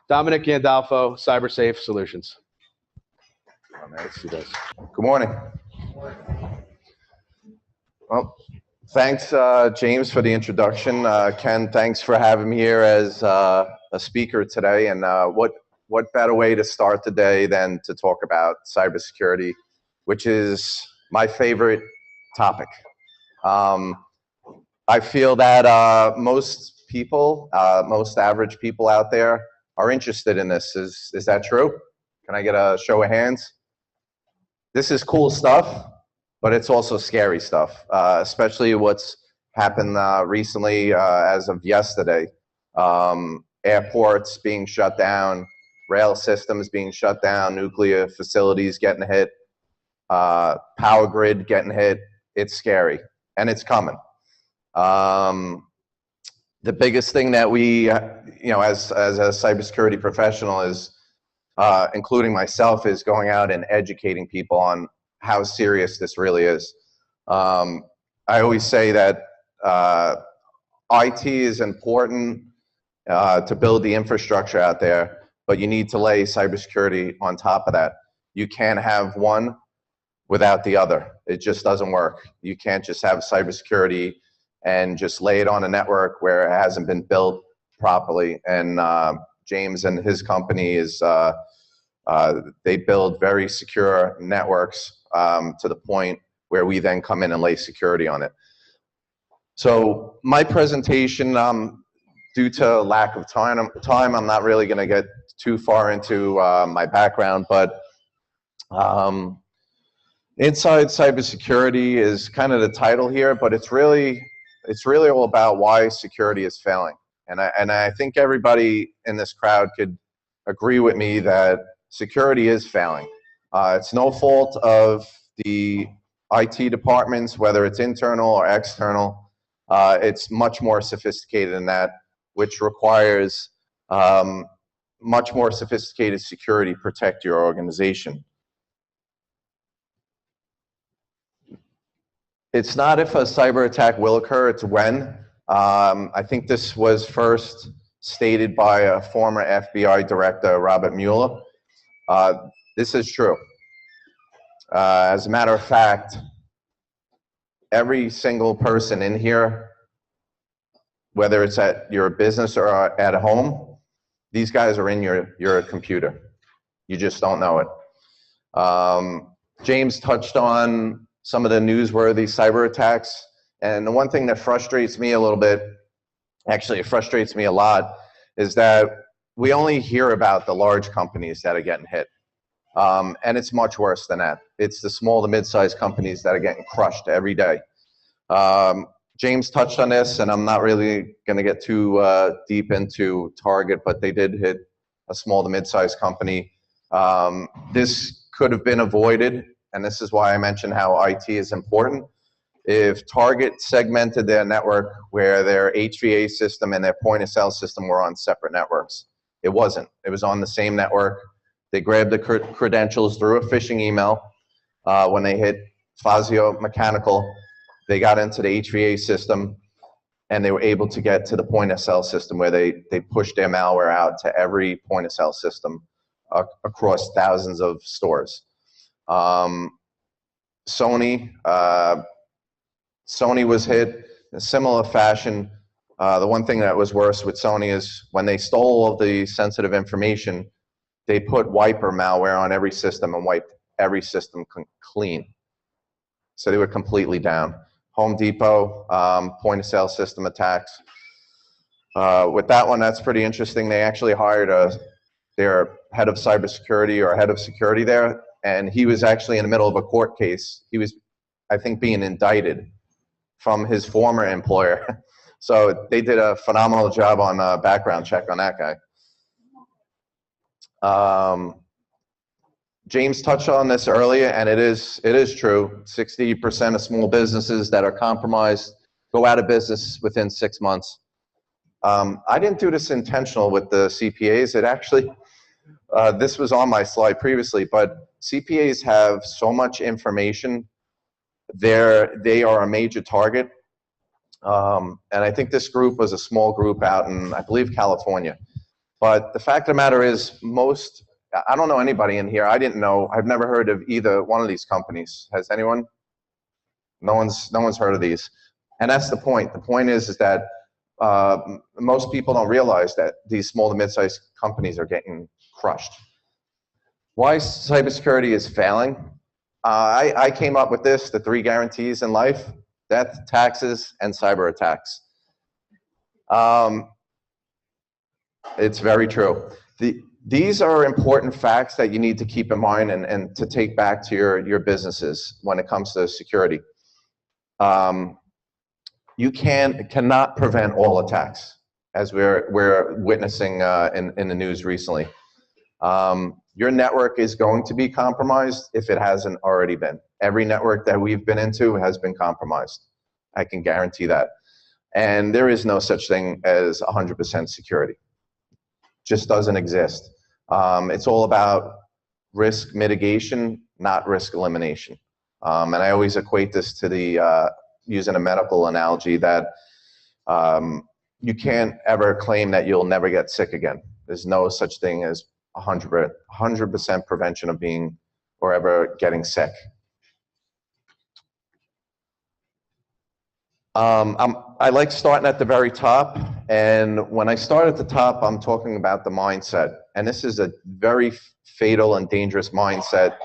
Domenick Gandolfo, Cybersafe Solutions. Let's see this. Good morning. Well, thanks, James, for the introduction. Ken, thanks for having me here as a speaker today. And what better way to start the day than to talk about cybersecurity, which is my favorite topic. I feel that most people, most average people out there are interested in this. Is that true? Can I get a show of hands? This is cool stuff, but it's also scary stuff, especially what's happened recently as of yesterday. Airports being shut down, rail systems being shut down, nuclear facilities getting hit, power grid getting hit. It's scary, and it's coming. The biggest thing that we, as a cybersecurity professional is, including myself, is going out and educating people on how serious this really is. I always say that IT is important to build the infrastructure out there, but you need to lay cybersecurity on top of that. You can't have one without the other. It just doesn't work. You can't just have cybersecurity and just lay it on a network where it hasn't been built properly. And James and his company is, they build very secure networks to the point where we then come in and lay security on it. So my presentation, due to lack of time, I'm not really going to get too far into my background, but Inside Cybersecurity is kind of the title here, but it's really all about why security is failing. And I think everybody in this crowd could agree with me that security is failing. It's no fault of the IT departments, whether it's internal or external. It's much more sophisticated than that, which requires much more sophisticated security to protect your organization. It's not if a cyber attack will occur, it's when. I think this was first stated by a former FBI director, Robert Mueller. This is true. As a matter of fact, every single person in here, whether it's at your business or at home, these guys are in your computer. You just don't know it. James touched on some of the newsworthy cyber attacks. And the one thing that frustrates me a little bit, actually it frustrates me a lot, is that we only hear about the large companies that are getting hit. And it's much worse than that. It's the small to mid-sized companies that are getting crushed every day. James touched on this, and I'm not really going to get too deep into Target, but they did hit a small to mid-sized company. This could have been avoided, and this is why I mentioned how IT is important. If Target segmented their network where their HVA system and their point-of-sale system were on separate networks. It wasn't. It was on the same network. They grabbed the credentials through a phishing email. When they hit Fazio Mechanical, they got into the HVA system, and they were able to get to the point-of-sale system where they pushed their malware out to every point-of-sale system across thousands of stores. Sony was hit in a similar fashion. The one thing that was worse with Sony is when they stole all of the sensitive information, they put wiper malware on every system and wiped every system clean. So they were completely down. Home Depot, point-of-sale system attacks. With that one, that's pretty interesting. They actually hired their head of cybersecurity or head of security there, and he was actually in the middle of a court case. He was, I think, being indicted from his former employer. So they did a phenomenal job on a background check on that guy. James touched on this earlier, and it is true. 60% of small businesses that are compromised go out of business within 6 months. I didn't do this intentional with the CPAs. It actually, this was on my slide previously, but CPAs have so much information. They are a major target. And I think this group was a small group out in, I believe, California. But the fact of the matter is, I don't know anybody in here. I've never heard of either one of these companies. Has anyone? No one's heard of these. And that's the point. The point is that most people don't realize that these small to mid-sized companies are getting crushed. Why cybersecurity is failing? I came up with this, the 3 guarantees in life: death, taxes, and cyber attacks. It's very true. These are important facts that you need to keep in mind and to take back to your businesses when it comes to security. You cannot prevent all attacks, as we're witnessing in the news recently. Your network is going to be compromised if it hasn't already been. Every network that we've been into has been compromised. I can guarantee that. And there is no such thing as 100% security. Just doesn't exist. It's all about risk mitigation, not risk elimination. And I always equate this to the using a medical analogy that you can't ever claim that you'll never get sick again. There's no such thing as 100% prevention of being or ever getting sick. I like starting at the very top, and when I start at the top, I'm talking about the mindset. And this is a very fatal and dangerous mindset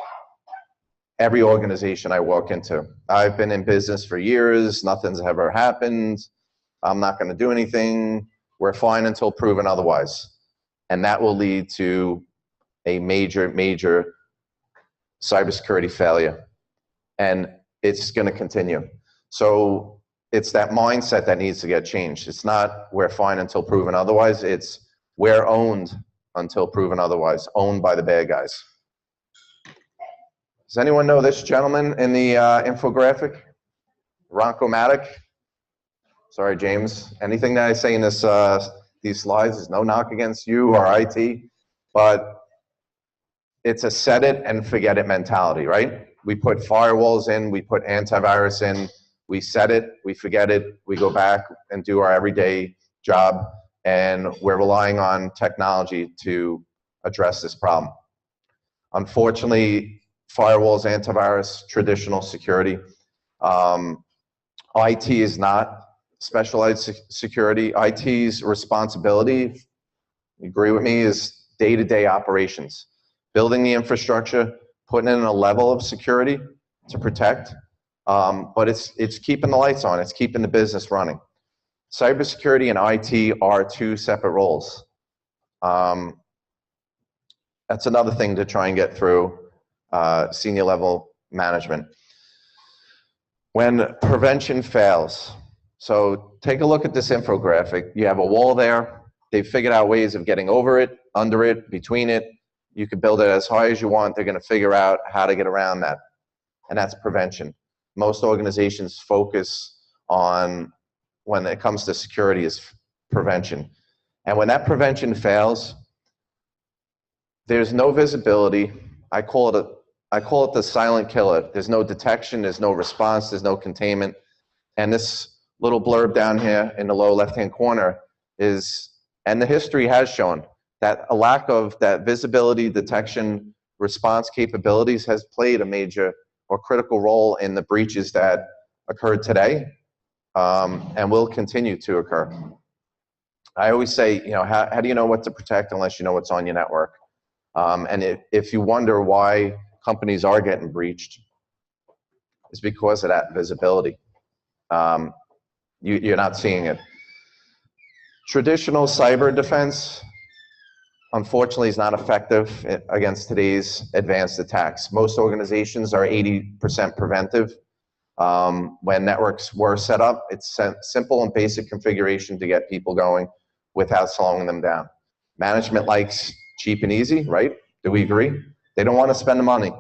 every organization I walk into. I've been in business for years, nothing's ever happened, I'm not going to do anything, we're fine until proven otherwise. And that will lead to a major cybersecurity failure. And it's going to continue. So it's that mindset that needs to get changed. It's not we're fine until proven otherwise. It's we're owned until proven otherwise, owned by the bad guys. Does anyone know this gentleman in the infographic? Ronco-matic? Sorry, James. Anything that I say in this, these slides is no knock against you or IT, but it's a set it and forget it mentality, right? We put firewalls in, we put antivirus in, we set it, we forget it, we go back and do our everyday job, and we're relying on technology to address this problem. Unfortunately, firewalls, antivirus, traditional security, IT is not specialized security. IT's responsibility, you agree with me, is day-to-day operations. Building the infrastructure, putting in a level of security to protect, but it's keeping the lights on, it's keeping the business running. Cybersecurity and IT are 2 separate roles. That's another thing to try and get through senior level management. When prevention fails, so take a look at this infographic. You have a wall there. They've figured out ways of getting over it, under it, between it. You can build it as high as you want. They're going to figure out how to get around that. And that's prevention. Most organizations focus on, when it comes to security, is prevention. And when that prevention fails, there's no visibility. I call it the silent killer. There's no detection, there's no response, there's no containment. And this little blurb down here in the lower left-hand corner is, and the history has shown, that a lack of that visibility, detection, response capabilities has played a major or critical role in the breaches that occurred today and will continue to occur. I always say, you know, how do you know what to protect unless you know what's on your network? And if you wonder why companies are getting breached, it's because of that visibility. You're not seeing it. Traditional cyber defense, unfortunately, is not effective against today's advanced attacks. Most organizations are 80% preventive. When networks were set up, it's simple and basic configuration to get people going without slowing them down. Management likes cheap and easy, right? Do we agree? They don't want to spend the money.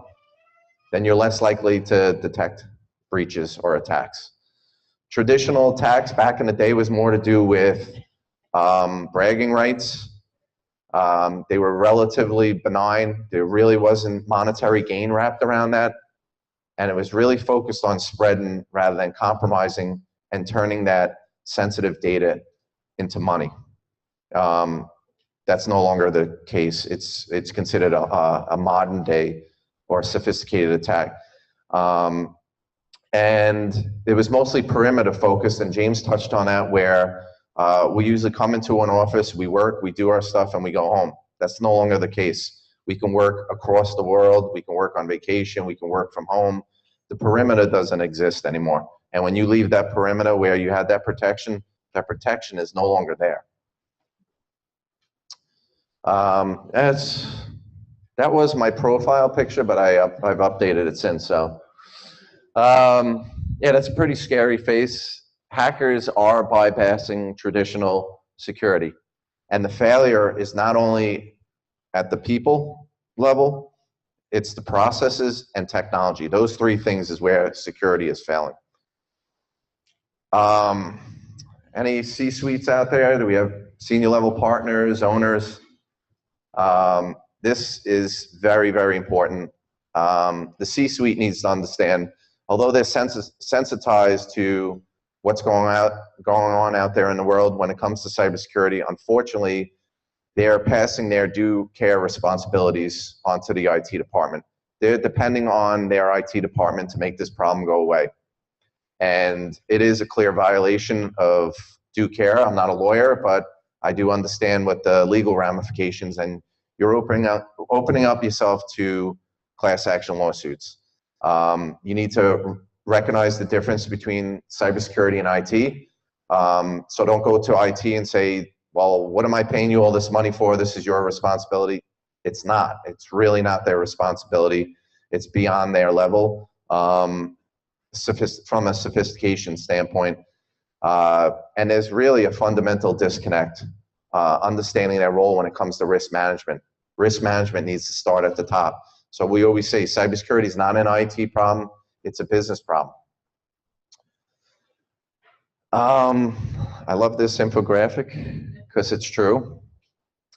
Then you're less likely to detect breaches or attacks. Traditional attacks back in the day was more to do with bragging rights. They were relatively benign. There really wasn't monetary gain wrapped around that. And it was really focused on spreading rather than compromising and turning that sensitive data into money. That's no longer the case. It's considered a modern day or sophisticated attack. And it was mostly perimeter focused, and James touched on that, where we usually come into an office, we work, we do our stuff, and we go home. That's no longer the case. We can work across the world, we can work on vacation, we can work from home. The perimeter doesn't exist anymore. And when you leave that perimeter where you had that protection is no longer there. That was my profile picture, but I've updated it since. So yeah, that's a pretty scary face. Hackers are bypassing traditional security, and the failure is not only at the people level, it's the processes and technology. Those three things is where security is failing. Any C-suites out there? Do we have senior level partners, owners? This is very, very important. The C-suite needs to understand, although they're sensitized to what's going on out there in the world when it comes to cybersecurity, unfortunately, they're passing their due care responsibilities onto the IT department. They're depending on their IT department to make this problem go away. And it is a clear violation of due care. I'm not a lawyer, but I do understand what the legal ramifications, and you're opening up yourself to class action lawsuits. You need to recognize the difference between cybersecurity and IT. So don't go to IT and say, well, what am I paying you all this money for? This is your responsibility. It's not. It's really not their responsibility. It's beyond their level from a sophistication standpoint. And there's really a fundamental disconnect, understanding their role when it comes to risk management. Risk management needs to start at the top. So we always say cybersecurity is not an IT problem, it's a business problem. I love this infographic because it's true.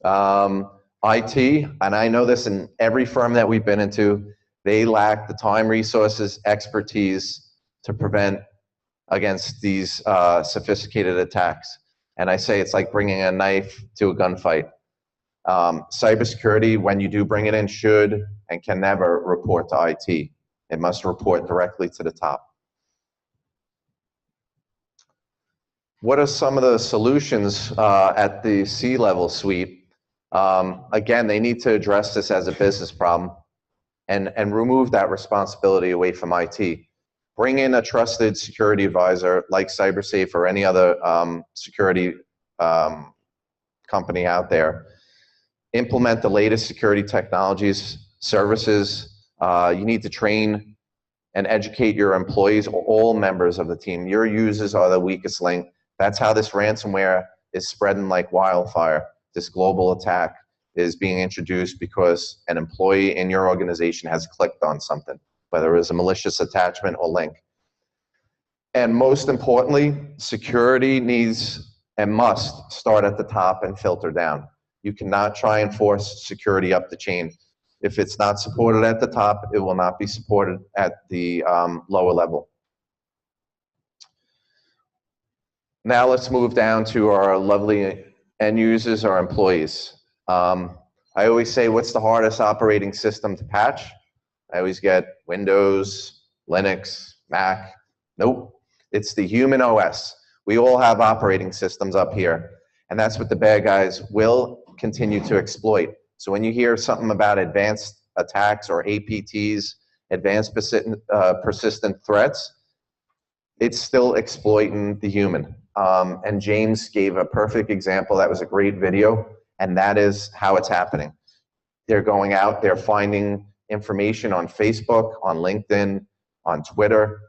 IT, and I know this in every firm that we've been into, they lack the time, resources, expertise to prevent against these sophisticated attacks. And I say it's like bringing a knife to a gunfight. Cybersecurity, when you do bring it in, should and can never report to IT. It must report directly to the top. What are some of the solutions at the C-level suite? Again, they need to address this as a business problem and remove that responsibility away from IT. Bring in a trusted security advisor like Cybersafe or any other security company out there. Implement the latest security technologies, services. You need to train and educate your employees, all members of the team. Your users are the weakest link. That's how this ransomware is spreading like wildfire. This global attack is being introduced because an employee in your organization has clicked on something, whether it was a malicious attachment or link. And most importantly, security needs and must start at the top and filter down. You cannot try and force security up the chain. If it's not supported at the top, it will not be supported at the lower level. Now let's move down to our lovely end users, our employees. I always say, what's the hardest operating system to patch? I always get Windows, Linux, Mac. Nope, it's the human OS. We all have operating systems up here, and that's what the bad guys will continue to exploit. So when you hear something about advanced attacks or APTs, advanced persistent threats, it's still exploiting the human. And James gave a perfect example. That was a great video, and that is how it's happening. They're going out, they're finding information on Facebook, on LinkedIn, on Twitter.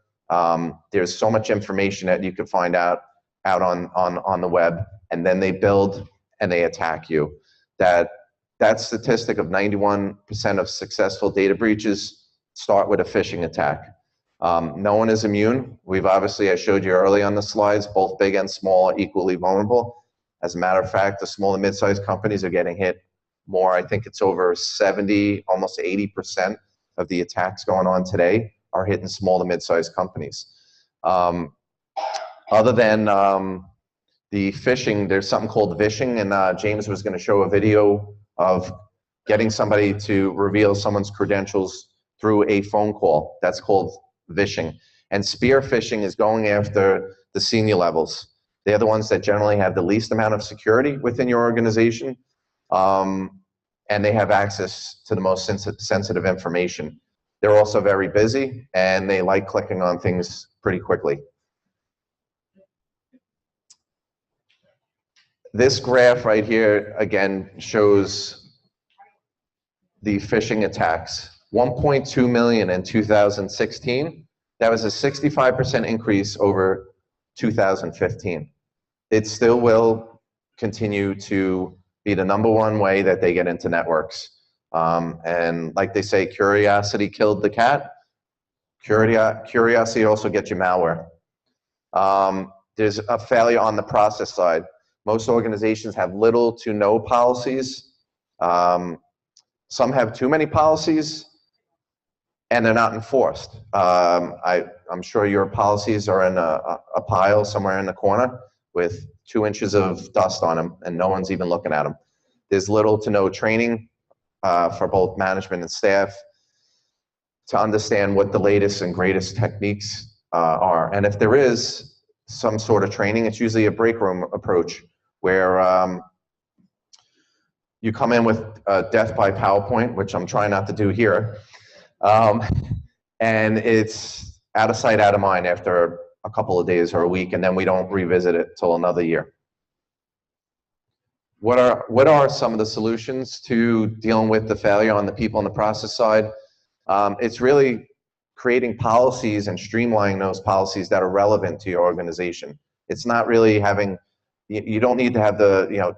There's so much information that you can find out on the web, and then they build and they attack you. That statistic of 91% of successful data breaches start with a phishing attack. No one is immune. We've obviously, I showed you early on the slides, both big and small are equally vulnerable. As a matter of fact, the small and mid-sized companies are getting hit more. I think it's over 70, almost 80% of the attacks going on today are hitting small to mid-sized companies. Other than the phishing, there's something called vishing, and James was going to show a video of getting somebody to reveal someone's credentials through a phone call. That's called vishing. And spear phishing is going after the senior levels. They're the ones that generally have the least amount of security within your organization, and they have access to the most sensitive information. They're also very busy, and they like clicking on things pretty quickly. This graph right here, again, shows the phishing attacks. 1.2 million in 2016. That was a 65% increase over 2015. It still will continue to be the #1 way that they get into networks. And like they say, curiosity killed the cat. Curiosity also gets you malware. There's a failure on the process side. Most organizations have little to no policies. Some have too many policies, and they're not enforced. I'm sure your policies are in a pile somewhere in the corner with 2 inches of dust on them, and no one's even looking at them. There's little to no training for both management and staff to understand what the latest and greatest techniques are. And if there is some sort of training, it's usually a break room approach where you come in with death by PowerPoint, which I'm trying not to do here, and it's out of sight, out of mind after a couple of days or a week, and then we don't revisit it till another year. What are some of the solutions to dealing with the failure on the people and the process side? It's really creating policies and streamlining those policies that are relevant to your organization. It's not really having, you don't need to have the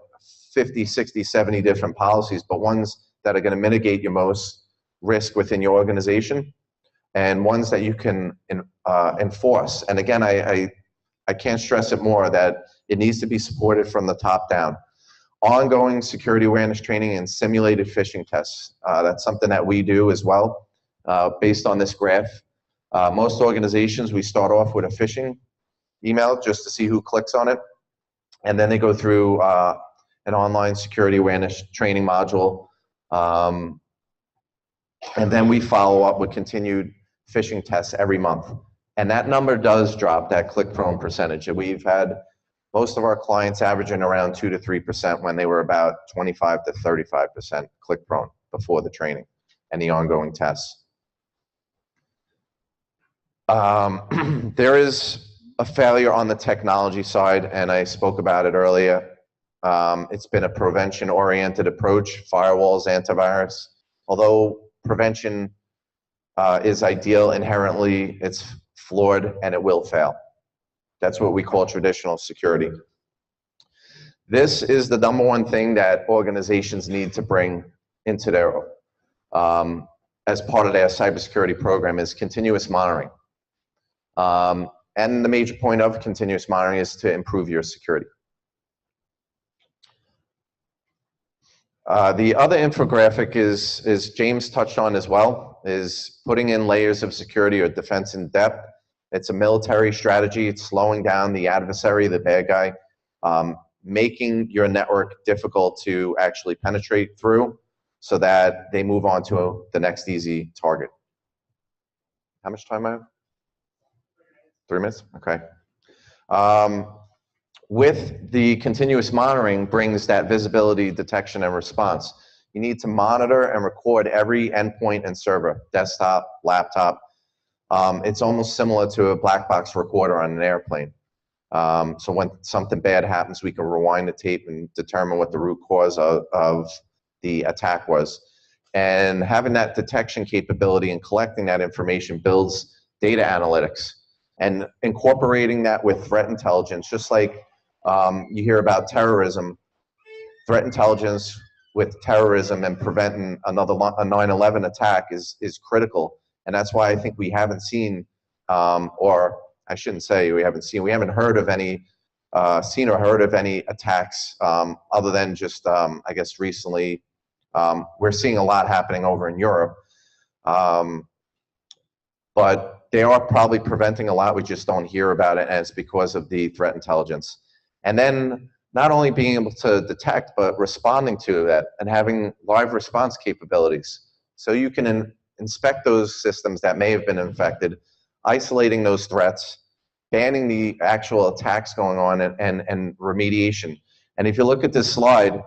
50, 60, 70 different policies, but ones that are going to mitigate your most risk within your organization, and ones that you can enforce. And again, I can't stress it more that it needs to be supported from the top down. Ongoing security awareness training and simulated phishing tests. That's something that we do as well, based on this graph. Most organizations, we start off with a phishing email just to see who clicks on it, and then they go through an online security awareness training module, and then we follow up with continued phishing tests every month. And that number does drop, that click-prone percentage. We've had most of our clients averaging around 2 to 3% when they were about 25 to 35% click-prone before the training and the ongoing tests. There is a failure on the technology side, and I spoke about it earlier. It's been a prevention-oriented approach, firewalls, antivirus. Although prevention is ideal inherently, it's flawed and it will fail. That's what we call traditional security. This is the #1 thing that organizations need to bring into their, as part of their cybersecurity program, is continuous monitoring. And the major point of continuous monitoring is to improve your security. The other infographic is James touched on as well, is putting in layers of security or defense in depth. It's a military strategy. It's slowing down the adversary, the bad guy, making your network difficult to actually penetrate through so that they move on to the next easy target. How much time I have? 3 minutes? Okay. With the continuous monitoring brings that visibility, detection, and response. You need to monitor and record every endpoint and server, desktop, laptop. It's almost similar to a black box recorder on an airplane. So when something bad happens, we can rewind the tape and determine what the root cause of the attack was. And having that detection capability and collecting that information builds data analytics. And incorporating that with threat intelligence, just like you hear about terrorism, threat intelligence with terrorism and preventing a 9/11 attack is critical. And that's why I think we haven't seen, or I shouldn't say we haven't heard of any, seen or heard of any attacks other than just, I guess recently, we're seeing a lot happening over in Europe. But they are probably preventing a lot, we just don't hear about it, and it's because of the threat intelligence. And then not only being able to detect, but responding to that and having live response capabilities. So you can inspect those systems that may have been infected, isolating those threats, banning the actual attacks going on, and remediation. And if you look at this slide,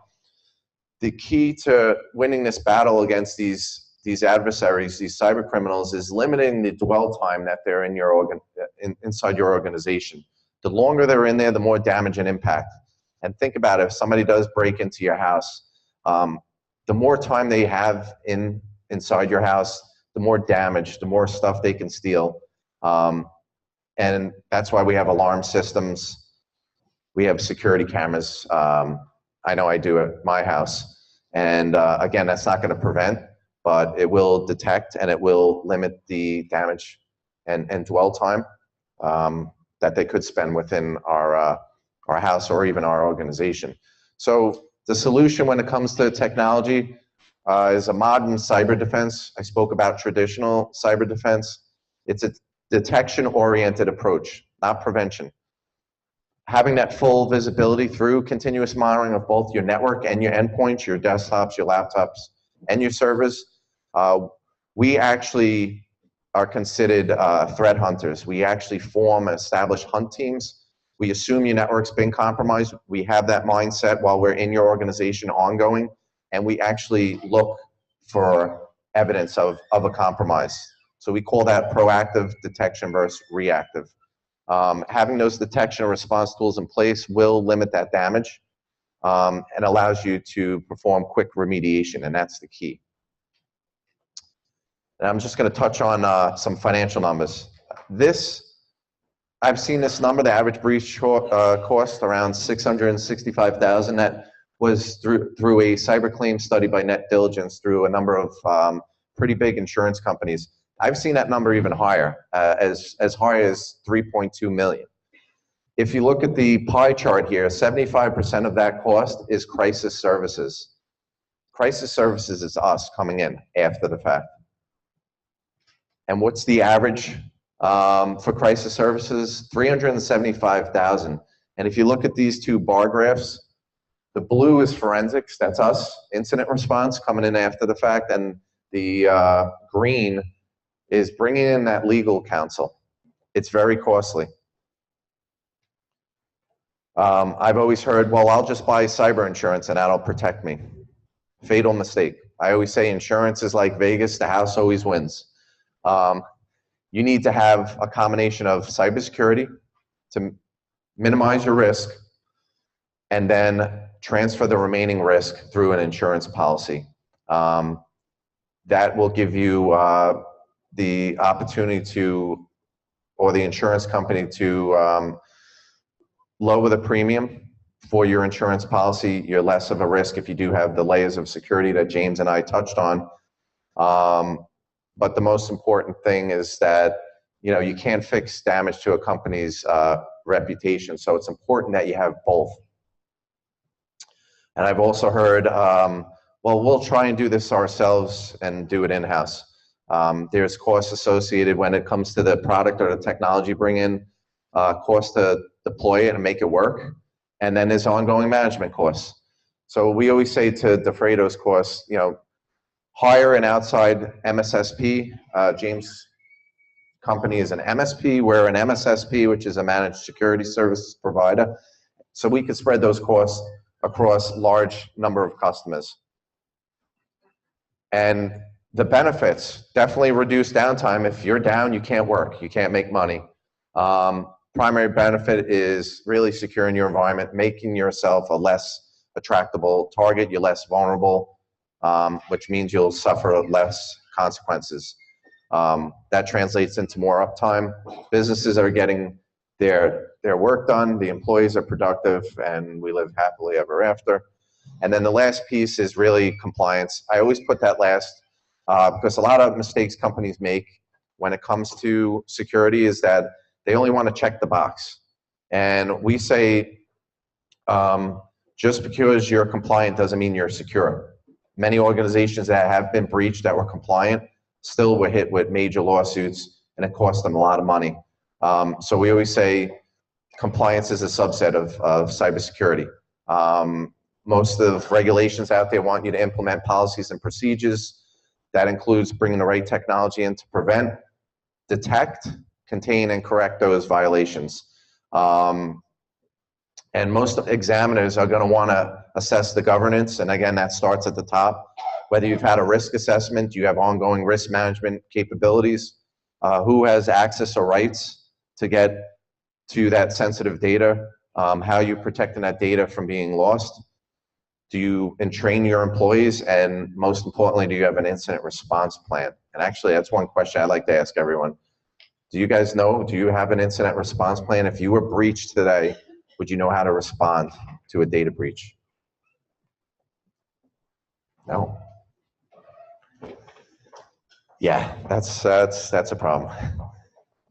the key to winning this battle against these adversaries, these cyber criminals, is limiting the dwell time that they're in your inside your organization. The longer they're in there, the more damage and impact. And think about it, if somebody does break into your house, the more time they have inside your house, the more damage, the more stuff they can steal. And that's why we have alarm systems. We have security cameras. I know I do at my house. And again, that's not going to prevent, but it will detect and it will limit the damage and dwell time that they could spend within our house or even our organization. So the solution when it comes to technology is a modern cyber defense. I spoke about traditional cyber defense. It's a detection-oriented approach, not prevention. Having that full visibility through continuous monitoring of both your network and your endpoints, your desktops, your laptops, and your servers. We actually are considered threat hunters. We actually form and establish hunt teams. We assume your network's been compromised. We have that mindset while we're in your organization ongoing, and we actually look for evidence of a compromise. So we call that proactive detection versus reactive. Having those detection and response tools in place will limit that damage and allows you to perform quick remediation, and that's the key. And I'm just going to touch on some financial numbers. I've seen this number, the average breach cost around $665,000. That was through a cyber claim study by Net Diligence through a number of pretty big insurance companies. I've seen that number even higher, as high as 3.2 million. If you look at the pie chart here, 75% of that cost is crisis services. Crisis services is us coming in after the fact. And what's the average for crisis services? $375,000. And if you look at these two bar graphs, the blue is forensics, that's us, incident response coming in after the fact, and the green is bringing in that legal counsel. It's very costly. I've always heard, well, I'll just buy cyber insurance and that'll protect me. Fatal mistake. I always say insurance is like Vegas, the house always wins. You need to have a combination of cybersecurity to minimize your risk and then transfer the remaining risk through an insurance policy. That will give you the opportunity to, or the insurance company to lower the premium for your insurance policy. You're less of a risk if you do have the layers of security that James and I touched on. But the most important thing is that, you know, you can't fix damage to a company's reputation, so it's important that you have both. And I've also heard, well, we'll try and do this ourselves and do it in-house. There's costs associated when it comes to the product or the technology bring in, cost to deploy it and make it work, and then there's ongoing management costs. So we always say to defray those costs, you know, hire an outside MSSP. James' company is an MSP. We're an MSSP, which is a managed security services provider. So we can spread those costs across large number of customers. And the benefits, definitely reduce downtime. If you're down, you can't work, you can't make money. Primary benefit is really securing your environment, making yourself a less attractable target, you're less vulnerable, which means you'll suffer less consequences. That translates into more uptime. Businesses are getting their work done, the employees are productive, and we live happily ever after. And then the last piece is really compliance. I always put that last because a lot of mistakes companies make when it comes to security is that they only want to check the box. And we say just because you're compliant doesn't mean you're secure. Many organizations that have been breached that were compliant still were hit with major lawsuits, and it cost them a lot of money. So we always say compliance is a subset of cybersecurity. Most of regulations out there want you to implement policies and procedures. That includes bringing the right technology in to prevent, detect, contain, and correct those violations. And most examiners are going to want to assess the governance, and again, that starts at the top. Whether you've had a risk assessment, you have ongoing risk management capabilities, who has access or rights to get to that sensitive data, how you're protecting that data from being lost. Do you train your employees, and most importantly, do you have an incident response plan? And actually, that's one question I like to ask everyone. Do you guys know, do you have an incident response plan? If you were breached today, would you know how to respond to a data breach? No. Yeah, that's a problem.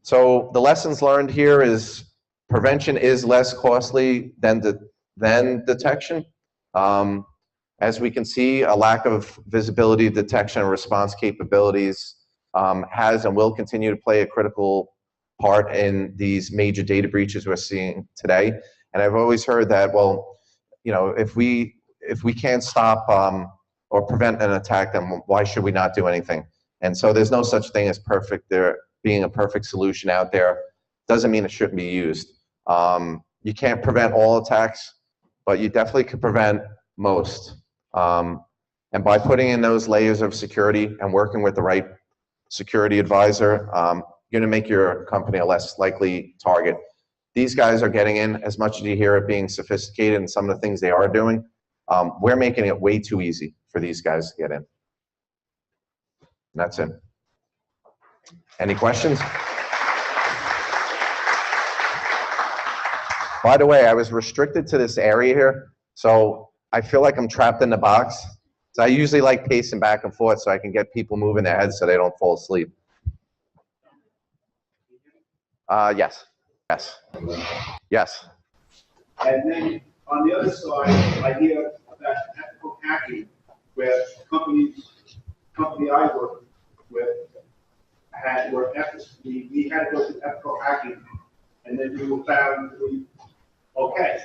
So the lessons learned here is prevention is less costly than detection. As we can see, a lack of visibility, detection, and response capabilities has and will continue to play a critical part in these major data breaches we're seeing today. And I've always heard that, well, you know, if we can't stop or prevent an attack, then why should we not do anything? And so there's no such thing as perfect. There being a perfect solution out there doesn't mean it shouldn't be used. You can't prevent all attacks, but you definitely can prevent most. And by putting in those layers of security and working with the right security advisor, you're going to make your company a less likely target. These guys are getting in, as much as you hear it being sophisticated and some of the things they are doing, we're making it way too easy for these guys to get in. And that's it. Any questions? By the way, I was restricted to this area here, so I feel like I'm trapped in the box. So I usually like pacing back and forth so I can get people moving their heads so they don't fall asleep. Yes. Yes. Yes. And then on the other side, I hear about ethical hacking, where company I work with we had to go through ethical hacking, and then we were found to be okay.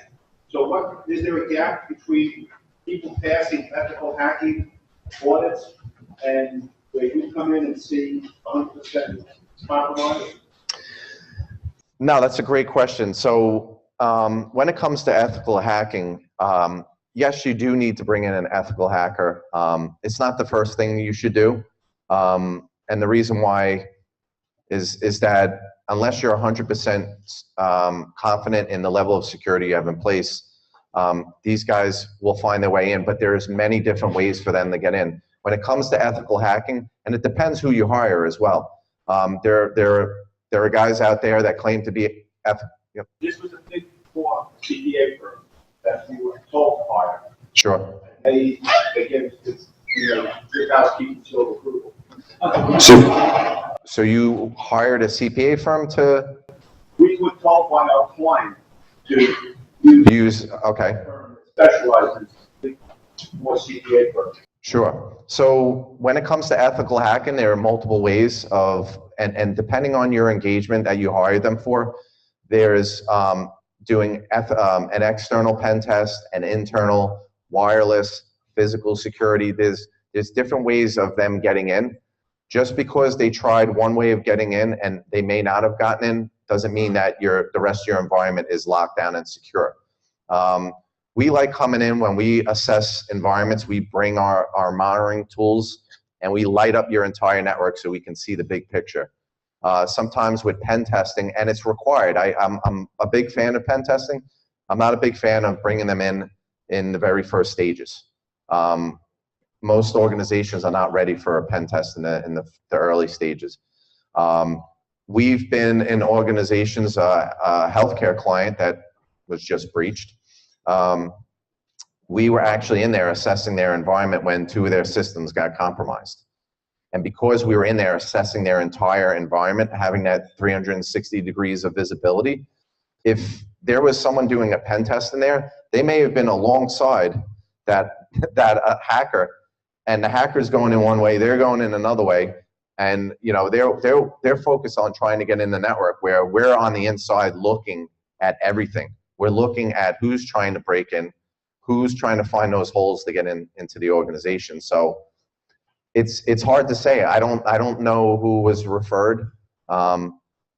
So what is there a gap between people passing ethical hacking audits and where you come in and see 100% compromise? No, that's a great question. So when it comes to ethical hacking, yes, you do need to bring in an ethical hacker. It's not the first thing you should do. And the reason why is that unless you're 100% confident in the level of security you have in place, these guys will find their way in, but there's many different ways for them to get in. When it comes to ethical hacking, and it depends who you hire as well. There are guys out there that claim to be ethical. Yep. This was a big four CPA firm that we were told to hire. Sure. They gave us this, good housekeeping seal of approval. So you hired a CPA firm to? We were told by our client to use, okay. Specializes in more CPA firms. Sure. So when it comes to ethical hacking, there are multiple ways of, and depending on your engagement that you hire them for, there's doing an external pen test, an internal, wireless, physical security. There's different ways of them getting in. Just because they tried one way of getting in and they may not have gotten in, doesn't mean that the rest of your environment is locked down and secure. We like coming in when we assess environments, we bring our monitoring tools and we light up your entire network so we can see the big picture. Sometimes with pen testing, and it's required. I'm a big fan of pen testing. I'm not a big fan of bringing them in the very first stages. Most organizations are not ready for a pen test in the early stages. We've been in organizations, a healthcare client that was just breached. We were actually in there assessing their environment when 2 of their systems got compromised. And because we were in there assessing their entire environment, having that 360 degrees of visibility, if there was someone doing a pen test in there, they may have been alongside that hacker, and the hacker's going in one way, they're going in another way, and they're focused on trying to get in the network where we're on the inside looking at everything. We're looking at who's trying to break in, who's trying to find those holes to get into the organization. So it's hard to say. I don't know who was referred.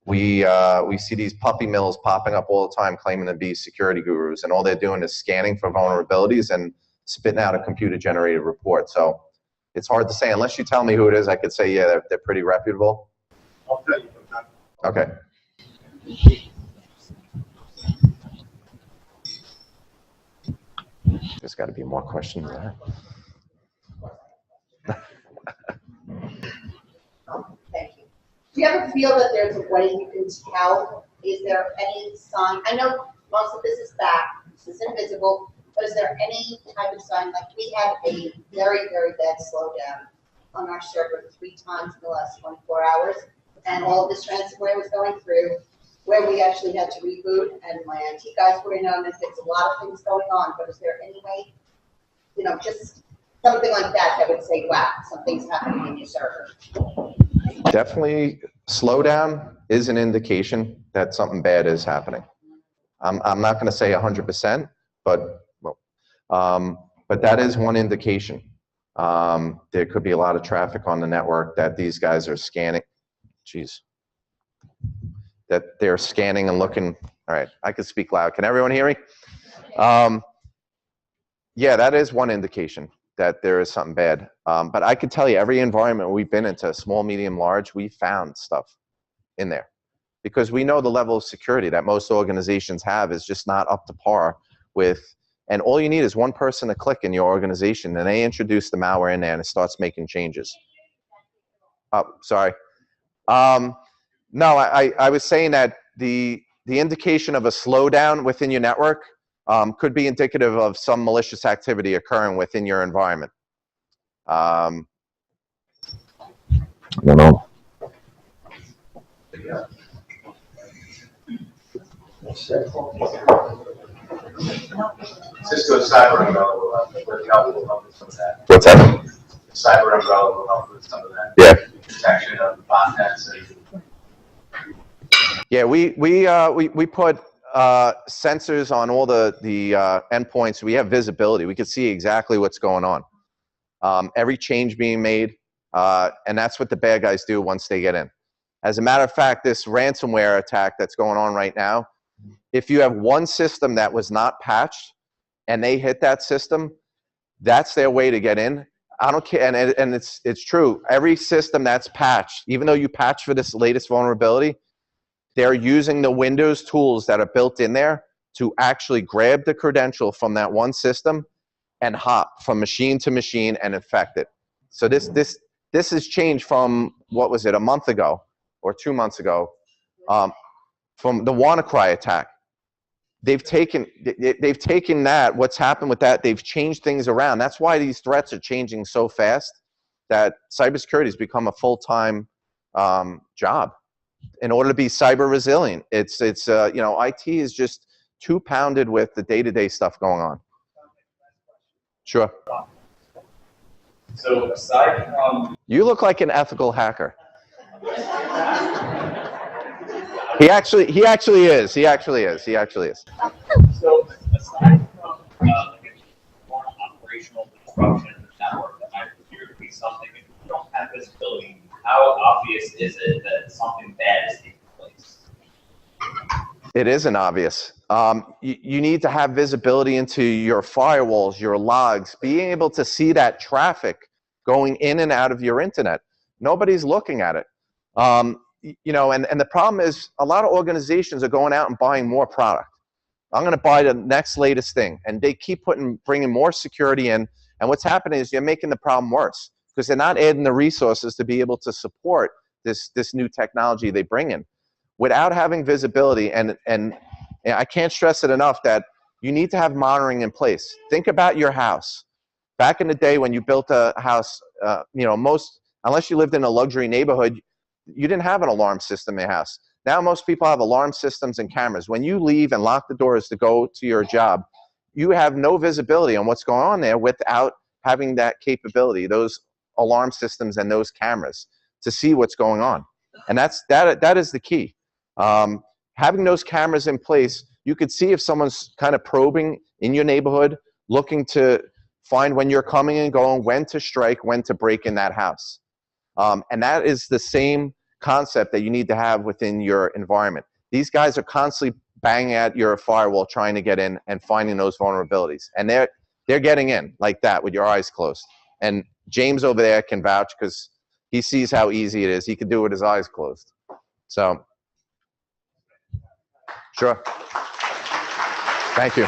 We see these puppy mills popping up all the time claiming to be security gurus, and all they're doing is scanning for vulnerabilities and spitting out a computer-generated report. So it's hard to say. Unless you tell me who it is, I could say, yeah, they're pretty reputable. I'll tell you. Okay. There's got to be more questions there. Thank you. Do you ever feel that there's a way you can tell? Is there any sign? I know most of this is back, this is invisible, but is there any type of sign? Like we had a very, very bad slowdown on our server 3 times in the last 24 hours, and all of this ransomware was going through, where we actually had to reboot, and my IT guys were in on it. There's a lot of things going on, but is there any way, you know, just something like that would say, wow, something's happening in your server? Definitely, slowdown is an indication that something bad is happening. I'm not going to say 100%, but that is one indication. There could be a lot of traffic on the network that these guys are scanning. Jeez. That they're scanning and looking. All right, I can speak loud. Can everyone hear me? Yeah, that is one indication that there is something bad. But I can tell you, every environment we've been into, small, medium, large, we found stuff in there. Because we know the level of security that most organizations have is just not up to par with, and all you need is one person to click in your organization, and they introduce the malware in there, and it starts making changes. Oh, sorry. No, I was saying that the indication of a slowdown within your network could be indicative of some malicious activity occurring within your environment. I don't know. Cisco Cyber Umbrella will help with some of that. What's that? Cyber Umbrella will help with some of that. Yeah. Protection of the botnets. Yeah, we put sensors on all the endpoints. We have visibility. We can see exactly what's going on. Every change being made, and that's what the bad guys do once they get in. As a matter of fact, this ransomware attack that's going on right now, if you have one system that was not patched and they hit that system, that's their way to get in. I don't care, and it's true. Every system that's patched, even though you patch for this latest vulnerability, they're using the Windows tools that are built in there to actually grab the credential from that one system and hop from machine to machine and infect it. So this has changed from, what was it, a month ago or 2 months ago, from the WannaCry attack. They've taken that, what's happened with that, they've changed things around. That's why these threats are changing so fast, that cybersecurity has become a full-time job. In order to be cyber resilient, it's you know, IT is just too pounded with the day-to-day stuff going on. Sure. So aside from, You look like an ethical hacker. He actually is. He actually is. so aside from more operational disruption in the network that might appear to be something, if you don't have visibility, how obvious is it that something bad is taking place? It isn't obvious. You need to have visibility into your firewalls, your logs, being able to see that traffic going in and out of your internet. Nobody's looking at it. You know, and the problem is a lot of organizations are going out and buying more product. I'm going to buy the next latest thing, and they keep bringing more security in, and what's happening is you're making the problem worse because they're not adding the resources to be able to support this new technology they bring in. Without having visibility, and I can't stress it enough that you need to have monitoring in place. Think about your house. Back in the day when you built a house, you know, unless you lived in a luxury neighborhood, you didn't have an alarm system in your house. Now most people have alarm systems and cameras. When you leave and lock the doors to go to your job, you have no visibility on what's going on there without having that capability, those alarm systems and those cameras to see what's going on. And that is the key. Having those cameras in place, you could see if someone's kind of probing in your neighborhood, looking to find when you're coming and going, when to strike, when to break in that house. And that is the same concept that you need to have within your environment. These guys are constantly banging at your firewall trying to get in and finding those vulnerabilities. And they're getting in like that with your eyes closed. And James over there can vouch because he sees how easy it is. He can do it with his eyes closed. So, sure. Thank you.